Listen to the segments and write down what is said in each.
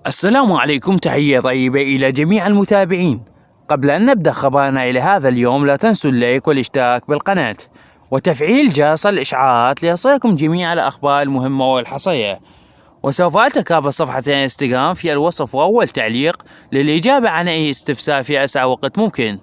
السلام عليكم، تحية طيبة إلى جميع المتابعين. قبل أن نبدأ خبرنا إلى هذا اليوم، لا تنسوا اللايك والاشتراك بالقناة وتفعيل جرس الإشعارات ليصلكم جميع الأخبار المهمة والحصرية. وسوف أترك رابط صفحتي انستغرام في الوصف وأول تعليق للإجابة عن أي استفسار في أسرع وقت ممكن.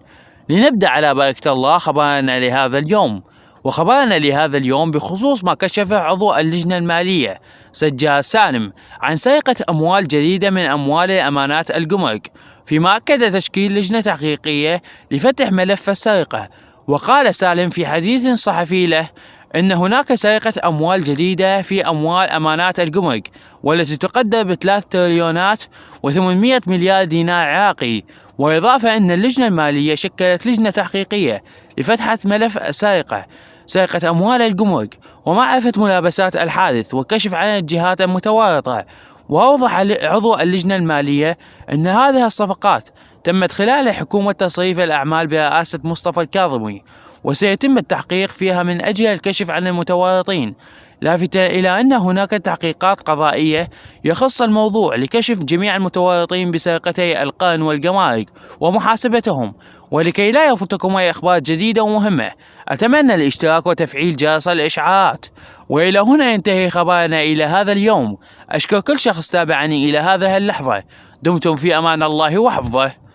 لنبدأ على بركة الله خبرنا لهذا اليوم. وخبرنا لهذا اليوم بخصوص ما كشفه عضو اللجنة المالية سجاد سالم عن سرقة أموال جديدة من أموال أمانات الجمرك، فيما أكد تشكيل لجنة تحقيقية لفتح ملف السرقة. وقال سالم في حديث صحفي له أن هناك سرقة أموال جديدة في أموال أمانات الجمرك، والتي تقدر ب3 تريليونات و800 مليار دينار عراقي. وإضافة أن اللجنة المالية شكلت لجنة تحقيقية لفتح ملف سرقة أموال الجمرك ومعرفة ملابسات الحادث والكشف عن الجهات المتورطة. وأوضح عضو اللجنة المالية أن هذه الصفقات تمت خلال حكومة تصريف الأعمال برئاسة مصطفى الكاظمي، وسيتم التحقيق فيها من أجل الكشف عن المتورطين، لافتا إلى أن هناك تحقيقات قضائية يخص الموضوع لكشف جميع المتورطين بسرقتي القرن والجمارك ومحاسبتهم. ولكي لا يفوتكم أي أخبار جديدة ومهمة، أتمنى الاشتراك وتفعيل جرس الإشعارات. وإلى هنا ينتهي خبرنا إلى هذا اليوم. أشكر كل شخص تابعني إلى هذه اللحظة. دمتم في أمان الله وحفظه.